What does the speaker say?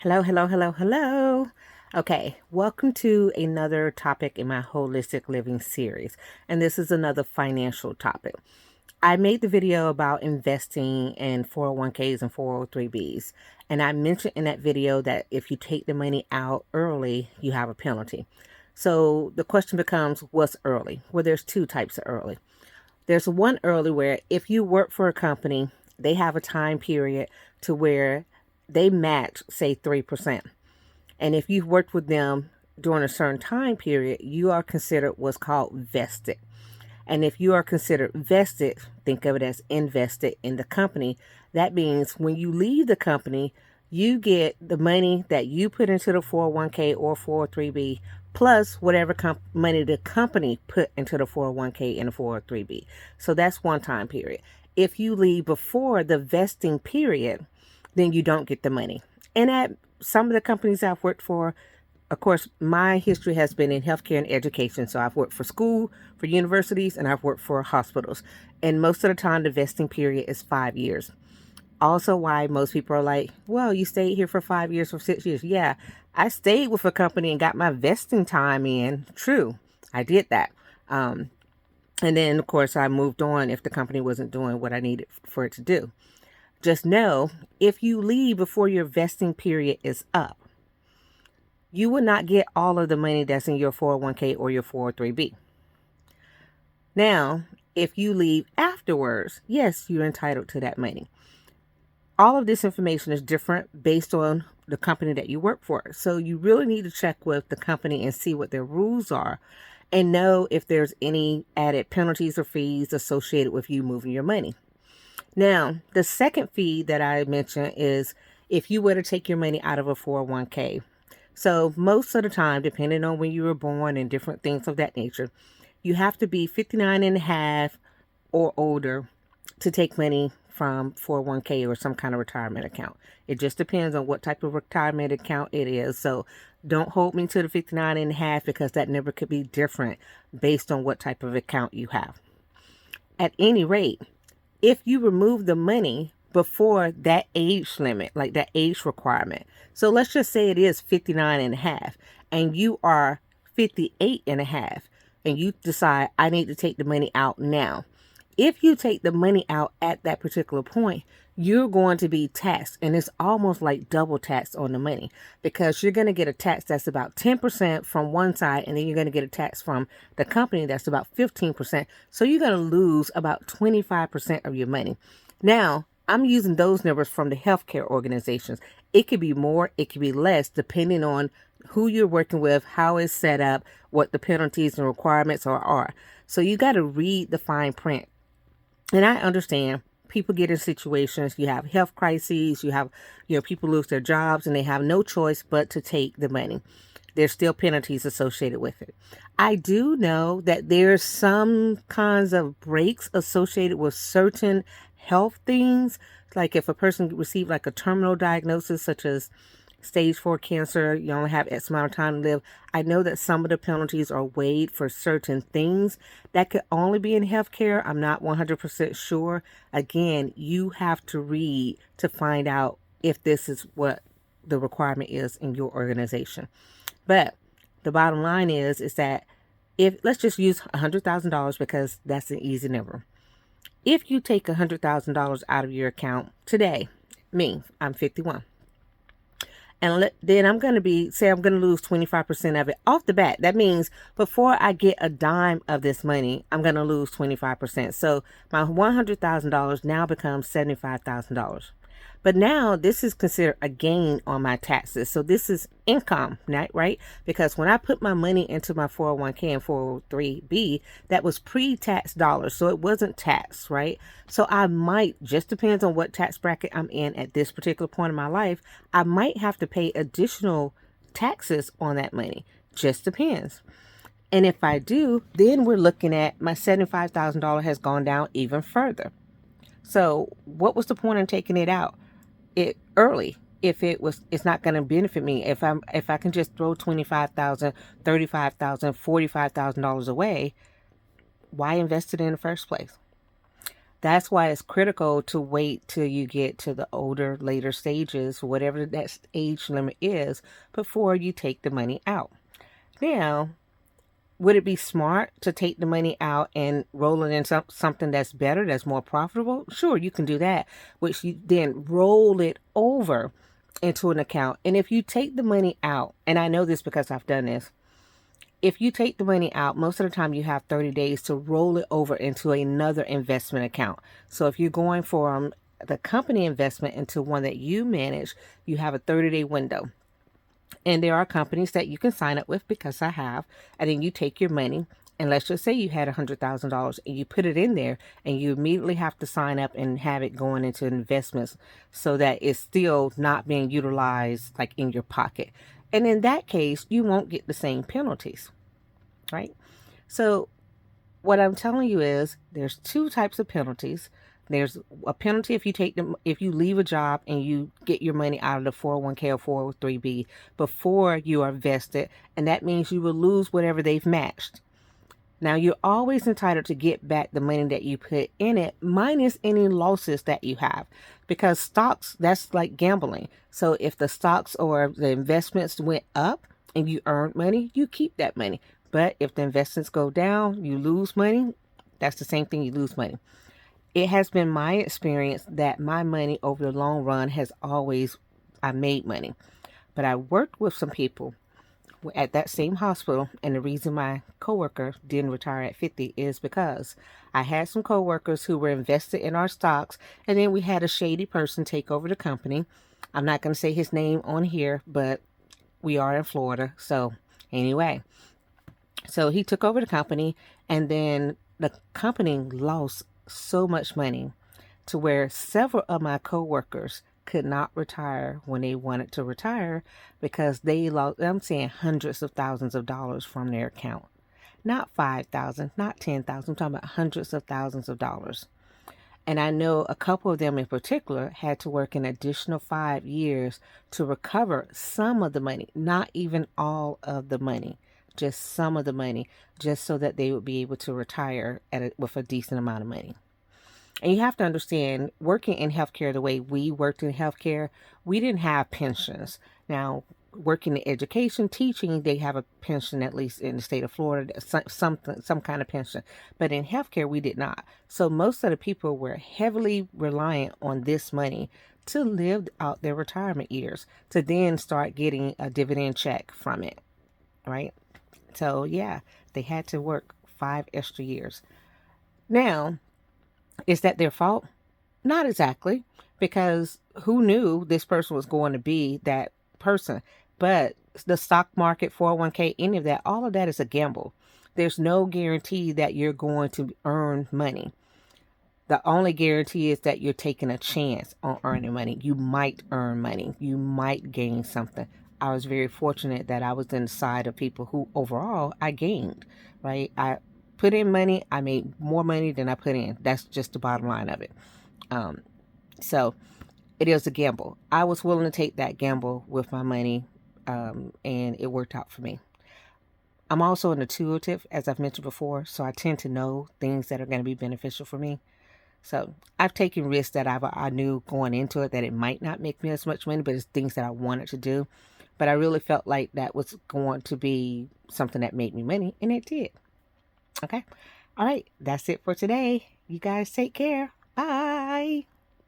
Hello, hello, hello, hello. Okay, welcome to another topic in my holistic living series. And this is another financial topic. I made the video about investing in 401ks and 403bs. And I mentioned in that video that if you take the money out early, you have a penalty. So the question becomes, what's early? Well, there's two types of early. There's one early where if you work for a company, they have a time period to where they match, say, 3%. And if you've worked with them during a certain time period, you are considered what's called vested. And if you are considered vested, think of it as invested in the company. That means when you leave the company, you get the money that you put into the 401k or 403b plus whatever money the company put into the 401k and the 403b. So that's one time period. If you leave before the vesting period, then you don't get the money. And at some of the companies I've worked for, of course, my history has been in healthcare and education. So I've worked for school, for universities, and I've worked for hospitals. And most of the time, the vesting period is 5 years. Also, why most people are like, well, you stayed here for 5 years or 6 years. Yeah, I stayed with a company and got my vesting time in. True, I did that. And then, of course, I moved on if the company wasn't doing what I needed for it to do. Just know, if you leave before your vesting period is up, you will not get all of the money that's in your 401k or your 403b. Now, if you leave afterwards, yes, you're entitled to that money. All of this information is different based on the company that you work for. So you really need to check with the company and see what their rules are and know if there's any added penalties or fees associated with you moving your money. Now, the second fee that I mentioned is if you were to take your money out of a 401k. So most of the time, depending on when you were born and different things of that nature, you have to be 59 and a half or older to take money from 401k or some kind of retirement account. It just depends on what type of retirement account it is. So don't hold me to the 59 and a half because that number could be different based on what type of account you have. At any rate, if you remove the money before that age limit, like that age requirement. So let's just say it is 59 and a half and you are 58 and a half and you decide I need to take the money out now. If you take the money out at that particular point, you're going to be taxed, and it's almost like double tax on the money because you're going to get a tax that's about 10% from one side, and then you're going to get a tax from the company that's about 15%. So you're going to lose about 25% of your money. Now, I'm using those numbers from the healthcare organizations. It could be more, it could be less, depending on who you're working with, how it's set up, what the penalties and requirements are. So you got to read the fine print. And I understand people get in situations, you have health crises, you have, people lose their jobs and they have no choice but to take the money. There's still penalties associated with it. I do know that there's some kinds of breaks associated with certain health things. Like if a person received like a terminal diagnosis, such as stage 4 cancer, you only have X amount of time to live. I know that some of the penalties are waived for certain things that could only be in healthcare. I'm not 100% sure. Again, you have to read to find out if this is what the requirement is in your organization. But the bottom line is that if let's just use $100,000 because that's an easy number. If you take $100,000 out of your account today, I'm 51. And then I'm going to lose 25% of it off the bat. That means before I get a dime of this money, I'm going to lose 25%. So my $100,000 now becomes $75,000. But now this is considered a gain on my taxes. So this is income, right? Because when I put my money into my 401k and 403b, that was pre-tax dollars. So it wasn't taxed, right? So I might, just depends on what tax bracket I'm in at this particular point in my life, I might have to pay additional taxes on that money. Just depends. And if I do, then we're looking at my $75,000 has gone down even further. So what was the point in taking it out early if it's not going to benefit me? If I can just throw $25,000, $35,000, $45,000 away, why invest it in the first place? That's why it's critical to wait till you get to the older, later stages, whatever that age limit is, before you take the money out. Now, would it be smart to take the money out and roll it in something that's better, that's more profitable? Sure, you can do that, which you then roll it over into an account. And if you take the money out, and I know this because I've done this, if you take the money out, most of the time you have 30 days to roll it over into another investment account. So if you're going from the company investment into one that you manage, you have a 30-day window. And there are companies that you can sign up with, because I have, and then you take your money, and let's just say you had $100,000 and you put it in there, and you immediately have to sign up and have it going into investments so that it's still not being utilized like in your pocket. And in that case, you won't get the same penalties, right? So what I'm telling you is there's two types of penalties. There's a penalty if you leave a job and you get your money out of the 401k or 403b before you are vested, and that means you will lose whatever they've matched. Now, you're always entitled to get back the money that you put in it, minus any losses that you have, because stocks, that's like gambling. So if the stocks or the investments went up and you earned money, you keep that money. But if the investments go down, you lose money. That's the same thing, you lose money. It has been my experience that my money over the long run has always, I made money. But I worked with some people at that same hospital, and the reason my coworker didn't retire at 50 is because I had some coworkers who were invested in our stocks, and then we had a shady person take over the company. I'm not going to say his name on here, but we are in Florida. So anyway, so he took over the company, and then the company lost so much money to where several of my coworkers could not retire when they wanted to retire, because they lost, I'm saying, hundreds of thousands of dollars from their account. Not 5,000, not 10,000, I'm talking about hundreds of thousands of dollars. And I know a couple of them in particular had to work an additional 5 years to recover some of the money, not even all of the money, just some of the money, just so that they would be able to retire with a decent amount of money. And you have to understand, working in healthcare the way we worked in healthcare, we didn't have pensions. Now, working in education, teaching, they have a pension, at least in the state of Florida, some kind of pension. But in healthcare, we did not. So most of the people were heavily reliant on this money to live out their retirement years, to then start getting a dividend check from it, right? So yeah, they had to work 5 extra years. Now, is that their fault? Not exactly, because who knew this person was going to be that person? But the stock market, 401k, any of that, all of that is a gamble. There's no guarantee that you're going to earn money. The only guarantee is that you're taking a chance on earning money. You might earn money. You might gain something. I was very fortunate that I was in the side of people who overall I gained, right? I put in money. I made more money than I put in. That's just the bottom line of it. Um, so it is a gamble. I was willing to take that gamble with my money, and it worked out for me. I'm also an intuitive, as I've mentioned before, so I tend to know things that are going to be beneficial for me. So I've taken risks that I knew going into it that it might not make me as much money, but it's things that I wanted to do. But I really felt like that was going to be something that made me money, and it did. Okay. All right. That's it for today. You guys take care. Bye.